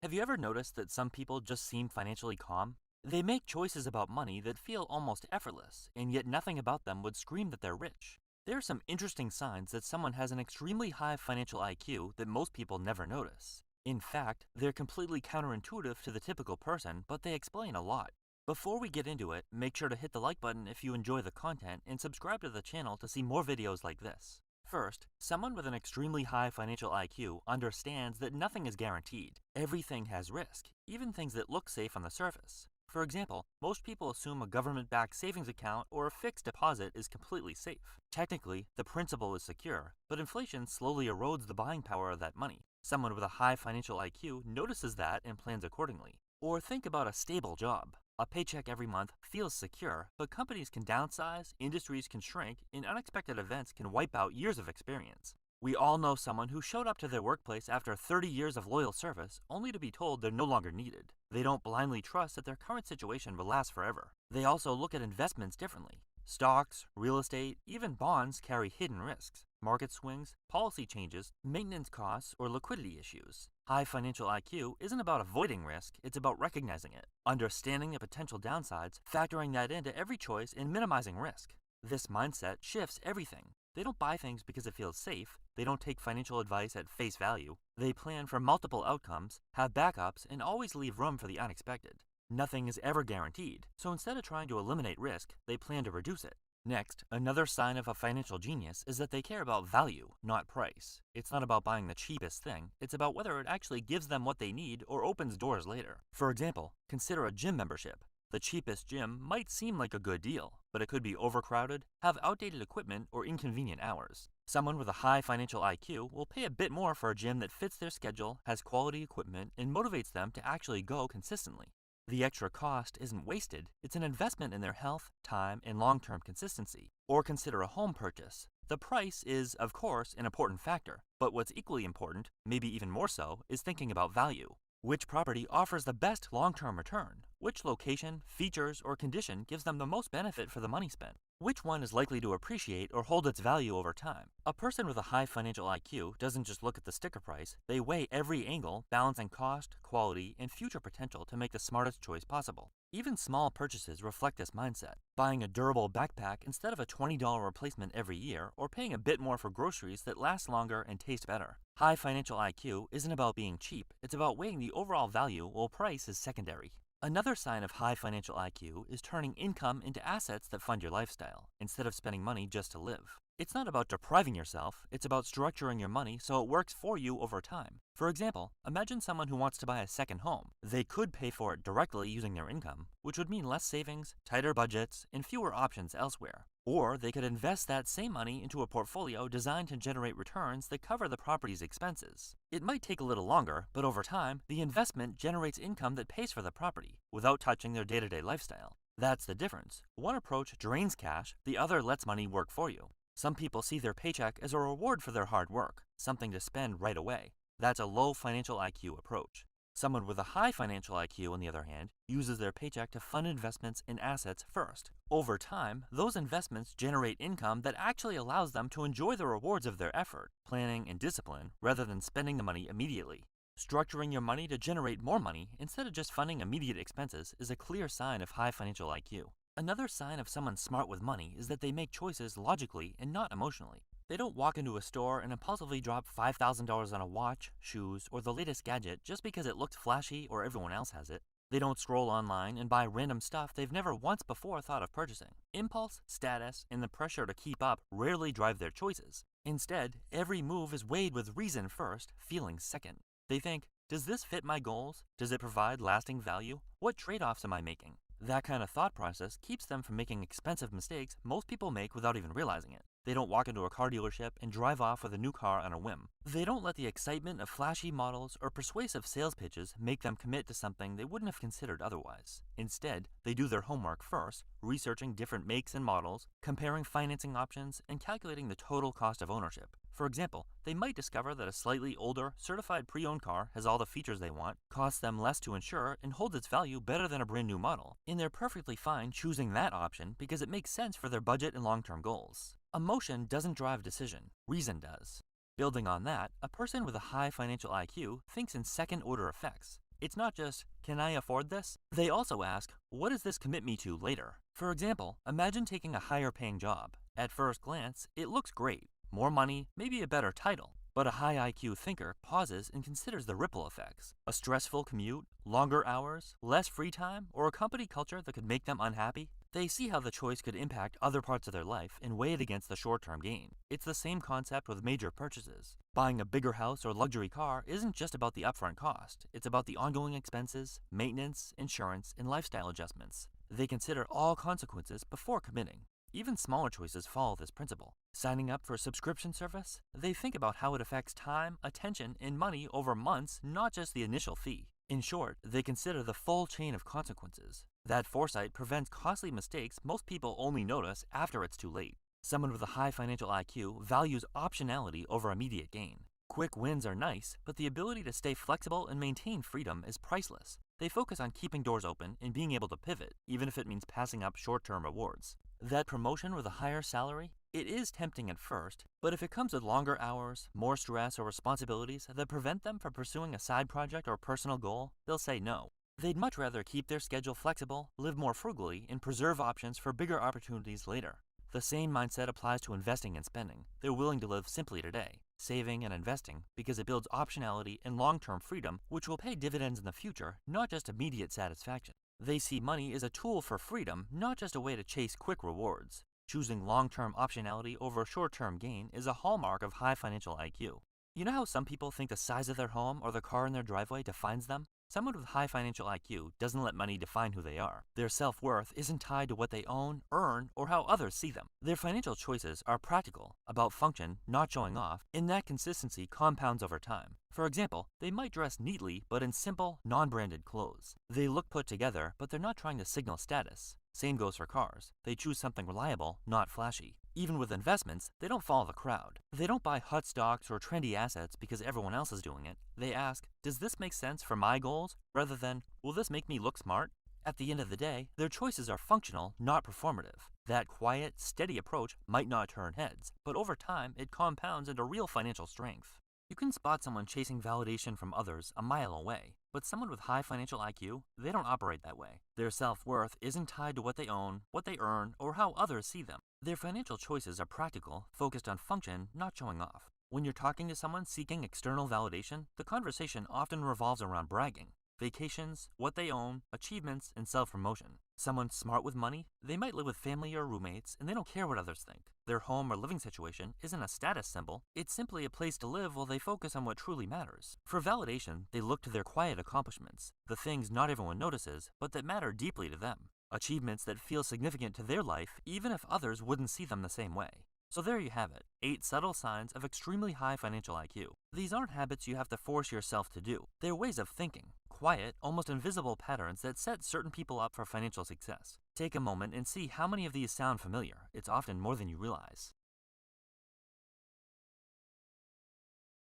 Have you ever noticed that some people just seem financially calm? They make choices about money that feel almost effortless, and yet nothing about them would scream that they're rich. There are some interesting signs that someone has an extremely high financial IQ that most people never notice. In fact, they're completely counterintuitive to the typical person, but they explain a lot. Before we get into it, make sure to hit the like button if you enjoy the content and subscribe to the channel to see more videos like this. First, someone with an extremely high financial IQ understands that nothing is guaranteed. Everything has risk, even things that look safe on the surface. For example, most people assume a government-backed savings account or a fixed deposit is completely safe. Technically, the principal is secure, but inflation slowly erodes the buying power of that money. Someone with a high financial IQ notices that and plans accordingly. Or think about a stable job. A paycheck every month feels secure, but companies can downsize, industries can shrink, and unexpected events can wipe out years of experience. We all know someone who showed up to their workplace after 30 years of loyal service only to be told they're no longer needed. They don't blindly trust that their current situation will last forever. They also look at investments differently. Stocks, real estate, even bonds carry hidden risks. Market swings, policy changes, maintenance costs, or liquidity issues. High financial IQ isn't about avoiding risk, it's about recognizing it, understanding the potential downsides, factoring that into every choice, and minimizing risk. This mindset shifts everything. They don't buy things because it feels safe. They don't take financial advice at face value. They plan for multiple outcomes, have backups, and always leave room for the unexpected. Nothing is ever guaranteed, so instead of trying to eliminate risk, they plan to reduce it. Next, another sign of a financial genius is that they care about value, not price. It's not about buying the cheapest thing, it's about whether it actually gives them what they need or opens doors later. For example, consider a gym membership. The cheapest gym might seem like a good deal, but it could be overcrowded, have outdated equipment, or inconvenient hours. Someone with a high financial IQ will pay a bit more for a gym that fits their schedule, has quality equipment, and motivates them to actually go consistently. The extra cost isn't wasted, it's an investment in their health, time, and long-term consistency. Or consider a home purchase. The price is, of course, an important factor, but what's equally important, maybe even more so, is thinking about value. Which property offers the best long-term return? Which location, features, or condition gives them the most benefit for the money spent? Which one is likely to appreciate or hold its value over time? A person with a high financial IQ doesn't just look at the sticker price, they weigh every angle, balancing cost, quality, and future potential to make the smartest choice possible. Even small purchases reflect this mindset. Buying a durable backpack instead of a $20 replacement every year, or paying a bit more for groceries that last longer and taste better. High financial IQ isn't about being cheap, it's about weighing the overall value while price is secondary. Another sign of high financial IQ is turning income into assets that fund your lifestyle, instead of spending money just to live. It's not about depriving yourself, it's about structuring your money so it works for you over time. For example, imagine someone who wants to buy a second home. They could pay for it directly using their income, which would mean less savings, tighter budgets, and fewer options elsewhere. Or they could invest that same money into a portfolio designed to generate returns that cover the property's expenses. It might take a little longer, but over time, the investment generates income that pays for the property, without touching their day-to-day lifestyle. That's the difference. One approach drains cash, the other lets money work for you. Some people see their paycheck as a reward for their hard work, something to spend right away. That's a low financial IQ approach. Someone with a high financial IQ, on the other hand, uses their paycheck to fund investments in assets first. Over time, those investments generate income that actually allows them to enjoy the rewards of their effort, planning, and discipline, rather than spending the money immediately. Structuring your money to generate more money instead of just funding immediate expenses is a clear sign of high financial IQ. Another sign of someone smart with money is that they make choices logically and not emotionally. They don't walk into a store and impulsively drop $5,000 on a watch, shoes, or the latest gadget just because it looks flashy or everyone else has it. They don't scroll online and buy random stuff they've never once before thought of purchasing. Impulse, status, and the pressure to keep up rarely drive their choices. Instead, every move is weighed with reason first, feelings second. They think, does this fit my goals? Does it provide lasting value? What trade-offs am I making? That kind of thought process keeps them from making expensive mistakes most people make without even realizing it. They don't walk into a car dealership and drive off with a new car on a whim. They don't let the excitement of flashy models or persuasive sales pitches make them commit to something they wouldn't have considered otherwise. Instead, they do their homework first, researching different makes and models, comparing financing options, and calculating the total cost of ownership. For example, they might discover that a slightly older, certified pre-owned car has all the features they want, costs them less to insure, and holds its value better than a brand new model. And they're perfectly fine choosing that option because it makes sense for their budget and long-term goals. Emotion doesn't drive decision, reason does. Building on that, a person with a high financial IQ thinks in second-order effects. It's not just, can I afford this? They also ask, what does this commit me to later? For example, imagine taking a higher paying job. At first glance, it looks great. More money, maybe a better title. But a high IQ thinker pauses and considers the ripple effects. A stressful commute, longer hours, less free time, or a company culture that could make them unhappy? They see how the choice could impact other parts of their life and weigh it against the short-term gain. It's the same concept with major purchases. Buying a bigger house or luxury car isn't just about the upfront cost. It's about the ongoing expenses, maintenance, insurance, and lifestyle adjustments. They consider all consequences before committing. Even smaller choices follow this principle. Signing up for a subscription service? They think about how it affects time, attention, and money over months, not just the initial fee. In short, they consider the full chain of consequences. That foresight prevents costly mistakes most people only notice after it's too late. Someone with a high financial IQ values optionality over immediate gain. Quick wins are nice, but the ability to stay flexible and maintain freedom is priceless. They focus on keeping doors open and being able to pivot, even if it means passing up short-term rewards. That promotion with a higher salary? It is tempting at first, but if it comes with longer hours, more stress or responsibilities that prevent them from pursuing a side project or personal goal, they'll say no. They'd much rather keep their schedule flexible, live more frugally, and preserve options for bigger opportunities later. The same mindset applies to investing and spending. They're willing to live simply today, saving and investing, because it builds optionality and long-term freedom, which will pay dividends in the future, not just immediate satisfaction. They see money as a tool for freedom, not just a way to chase quick rewards. Choosing long-term optionality over short-term gain is a hallmark of high financial IQ. You know how some people think the size of their home or the car in their driveway defines them? Someone with high financial IQ doesn't let money define who they are. Their self-worth isn't tied to what they own, earn, or how others see them. Their financial choices are practical, about function, not showing off, and that consistency compounds over time. For example, they might dress neatly but in simple, non-branded clothes. They look put together, but they're not trying to signal status. Same goes for cars. They choose something reliable, not flashy. Even with investments, they don't follow the crowd. They don't buy hot stocks or trendy assets because everyone else is doing it. They ask, does this make sense for my goals? Rather than, will this make me look smart? At the end of the day, their choices are functional, not performative. That quiet, steady approach might not turn heads, but over time, it compounds into real financial strength. You can spot someone chasing validation from others a mile away, but someone with high financial IQ, they don't operate that way. Their self-worth isn't tied to what they own, what they earn, or how others see them. Their financial choices are practical, focused on function, not showing off. When you're talking to someone seeking external validation, the conversation often revolves around bragging. Vacations, what they own, achievements, and self-promotion. Someone smart with money, they might live with family or roommates, and they don't care what others think. Their home or living situation isn't a status symbol, it's simply a place to live while they focus on what truly matters. For validation, they look to their quiet accomplishments, the things not everyone notices, but that matter deeply to them. Achievements that feel significant to their life, even if others wouldn't see them the same way. So there you have it, 8 subtle signs of extremely high financial IQ. These aren't habits you have to force yourself to do. They're ways of thinking, quiet, almost invisible patterns that set certain people up for financial success. Take a moment and see how many of these sound familiar. It's often more than you realize.